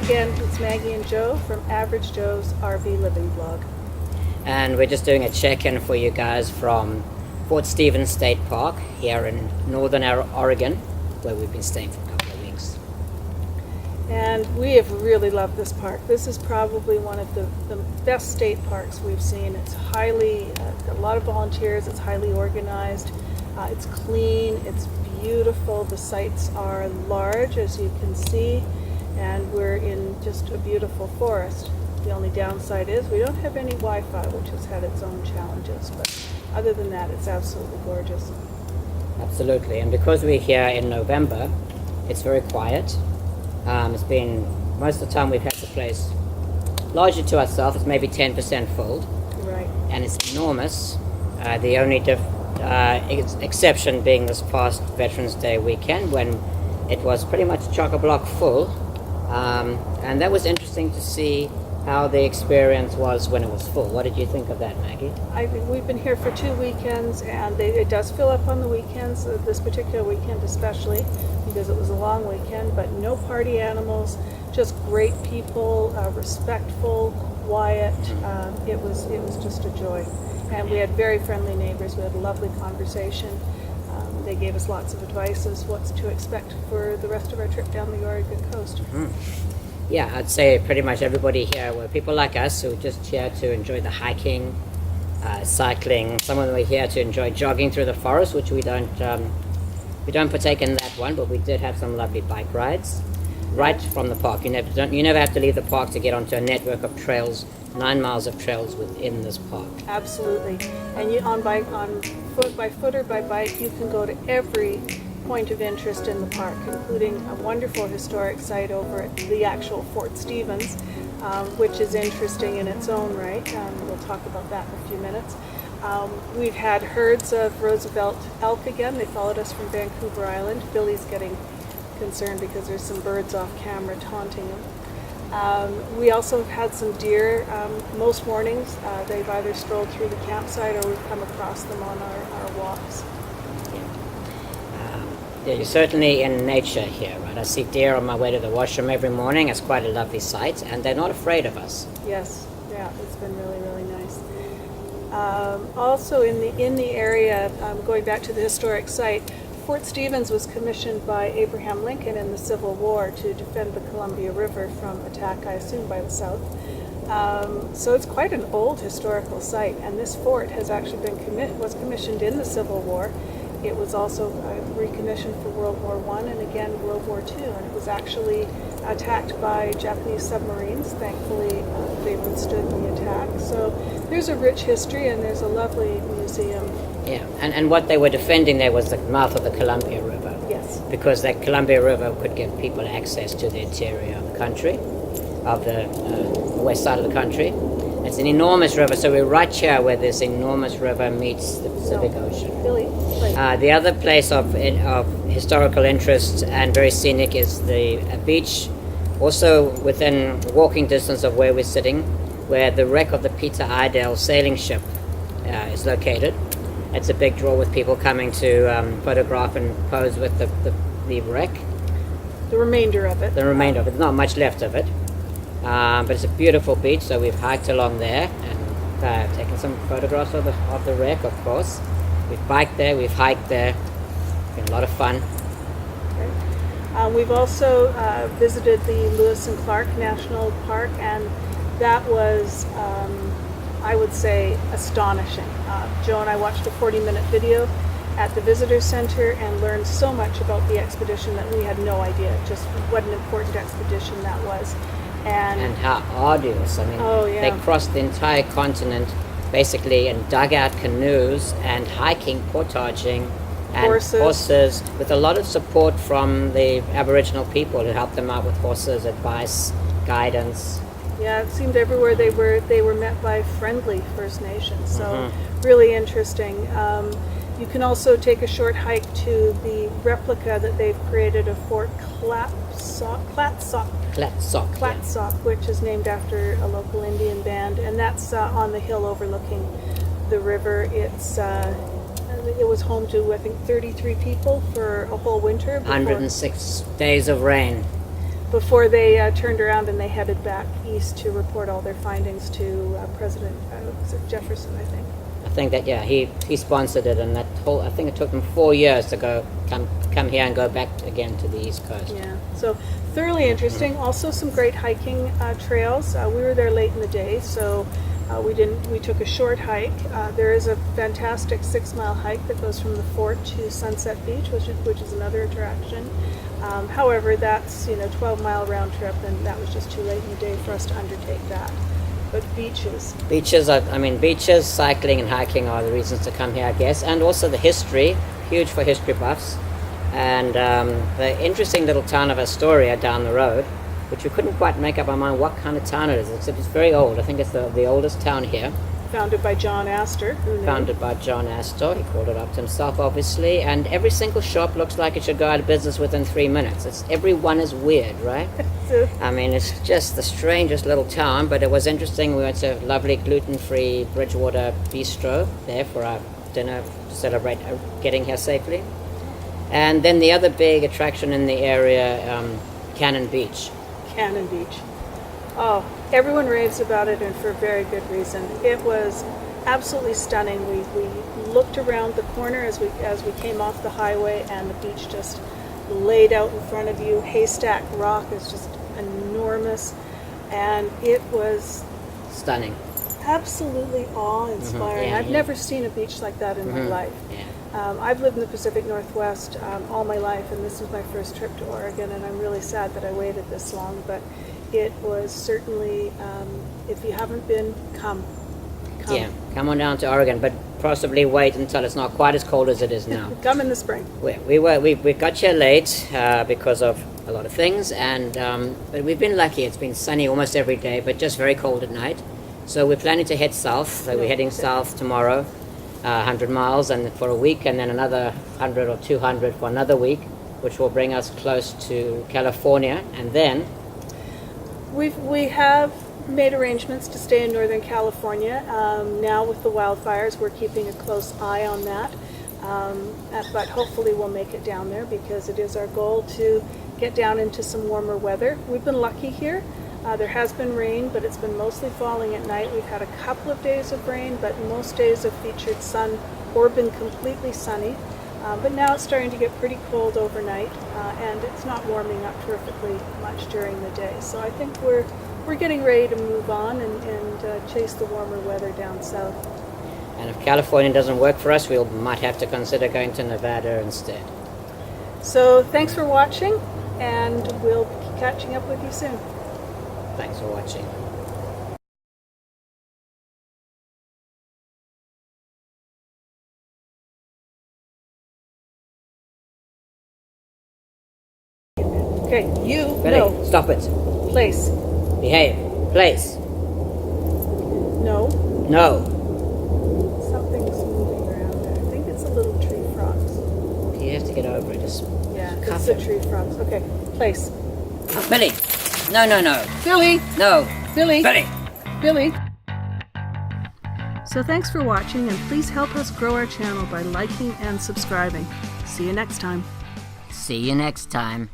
again, it's Maggie and Joe from Average Joe's RV Living Blog. And we're just doing a check-in for you guys from Fort Stevens State Park here in northern Oregon, where we've been staying for a couple of weeks. And we have really loved this park. This is probably one of the best state parks we've seen. It's highly, got a lot of volunteers, it's highly organized, it's clean, it's beautiful. The sites are large, as you can see, and we're in just a beautiful forest. The only downside is we don't have any Wi-Fi, which has had its own challenges, but other than that, it's absolutely gorgeous. Absolutely, and because we're here in November, it's very quiet. It's been, most of the time we've had the place largely to ourselves. It's maybe 10% full. Right. And it's enormous. The only exception being this past Veterans Day weekend when it was pretty much chock-a-block full. And that was interesting to see how the experience was when it was full. What did you think of that, Maggie? We've been here for 2 weekends, and it does fill up on the weekends, this particular weekend especially, because it was a long weekend, but no party animals, just great people, respectful, quiet. It was just a joy. And we had very friendly neighbors. We had a lovely conversation. They gave us lots of advice as what's to expect for the rest of our trip down the Oregon coast. Yeah, I'd say pretty much everybody here were people like us who were just here to enjoy the hiking, cycling. Some of them were here to enjoy jogging through the forest, which we don't partake in that one, but we did have some lovely bike rides right from the park. You never have to leave the park to get onto a network of trails, 9 miles of trails within this park. Absolutely, and on foot, by foot or by bike, you can go to every point of interest in the park, including a wonderful historic site over at the actual Fort Stevens, which is interesting in its own right. We'll talk about that in a few minutes. We've had herds of Roosevelt elk again. They followed us from Vancouver Island. Billy's getting concerned because there's some birds off camera taunting him. We also have had some deer. Most mornings they've either strolled through the campsite or we've come across them on our walks. Yeah, you're certainly in nature here, right? I see deer on my way to the washroom every morning. It's quite a lovely sight, and they're not afraid of us. Yes, yeah, it's been really, really nice. Also in the area, going back to the historic site, Fort Stevens was commissioned by Abraham Lincoln in the Civil War to defend the Columbia River from attack, I assume, by the South. So it's quite an old historical site, and this fort has actually was commissioned in the Civil War. It was also recommissioned for World War I and again World War II, and it was actually attacked by Japanese submarines. Thankfully, they withstood the attack. So there's a rich history, and there's a lovely museum. Yeah, and what they were defending there was the mouth of the Columbia River. Yes. Because that Columbia River could give people access to the interior of the country, of the west side of the country. It's an enormous river, so we're right here where this enormous river meets the Pacific Ocean. Billy, the other place of historical interest and very scenic is the beach, also within walking distance of where we're sitting, where the wreck of the Peter Iredale sailing ship is located. It's a big draw with people coming to photograph and pose with the wreck. The remainder of it. The remainder of it. There's not much left of it. But it's a beautiful beach, so we've hiked along there and taken some photographs of the wreck, of course. We've biked there, we've hiked there. It's been a lot of fun. Okay. We've also visited the Lewis and Clark National Park, and that was, I would say, astonishing. Joe and I watched a 40-minute video at the Visitor Center and learned so much about the expedition that we had no idea, just what an important expedition that was. And how arduous. I mean, They crossed the entire continent basically in dugout canoes and hiking, portaging, and horses with a lot of support from the Aboriginal people who helped them out with horses, advice, guidance. Yeah, it seemed everywhere they were met by friendly First Nations, so really interesting. You can also take a short hike to the replica that they've created of Fort Clatsop, which is named after a local Indian band, and that's on the hill overlooking the river. It was home to, I think, 33 people for a whole winter. 106 days of rain. before they turned around and they headed back east to report all their findings to President was it Jefferson, I think. I think that, yeah, he sponsored it, and that whole, I think it took them 4 years to come here and go back again to the East Coast. Yeah, so thoroughly interesting. Also some great hiking trails. We were there late in the day, so we took a short hike. There is a fantastic 6-mile hike that goes from the fort to Sunset Beach, which is another attraction. However, that's 12-mile round trip, and that was just too late in the day for us to undertake that. But beaches. Beaches, beaches, cycling and hiking are the reasons to come here, I guess, and also the history, huge for history buffs, and the interesting little town of Astoria down the road, which we couldn't quite make up our mind what kind of town it is, except it's very old. I think it's the oldest town here. Founded by John Astor. Who knew? Founded by John Astor. He called it up to himself, obviously. And every single shop looks like it should go out of business within 3 minutes. Every one is weird, right? I mean, it's just the strangest little town, but it was interesting. We went to a lovely gluten-free Bridgewater Bistro there for our dinner to celebrate getting here safely. And then the other big attraction in the area, Cannon Beach. Cannon Beach. Oh, everyone raves about it, and for a very good reason. It was absolutely stunning. We looked around the corner as we came off the highway, and the beach just laid out in front of you. Haystack Rock is just enormous, and it was stunning, absolutely awe-inspiring. Yeah, I've never seen a beach like that in my life. Yeah. I've lived in the Pacific Northwest all my life, and this was my first trip to Oregon, and I'm really sad that I waited this long, but it was certainly, if you haven't been, come. Yeah, come on down to Oregon, but possibly wait until it's not quite as cold as it is now. Come in the spring. We got here late because of a lot of things, and but we've been lucky. It's been sunny almost every day, but just very cold at night. So we're planning to head south. So we're heading south tomorrow, 100 miles, and for a week, and then another 100 or 200 for another week, which will bring us close to California, and then we have made arrangements to stay in Northern California. Now with the wildfires, we're keeping a close eye on that. But hopefully we'll make it down there, because it is our goal to get down into some warmer weather. We've been lucky here. There has been rain, but it's been mostly falling at night. We've had a couple of days of rain, but most days have featured sun or been completely sunny. But now it's starting to get pretty cold overnight, and it's not warming up terrifically much during the day. So I think we're getting ready to move on and chase the warmer weather down south. And if California doesn't work for us, we might have to consider going to Nevada instead. So thanks for watching, and we'll be catching up with you soon. Thanks for watching. Okay, you, Ready? no. Stop it. Place. Behave. Place. No. No. Something's moving around there. I think it's a little tree frogs. You have to get over it. Just Yeah, it's cuff the it. tree frogs. Okay, place. Billy. No, no, no. Billy! No. Billy! Billy. Billy! So thanks for watching, and please help us grow our channel by liking and subscribing. See you next time. See you next time.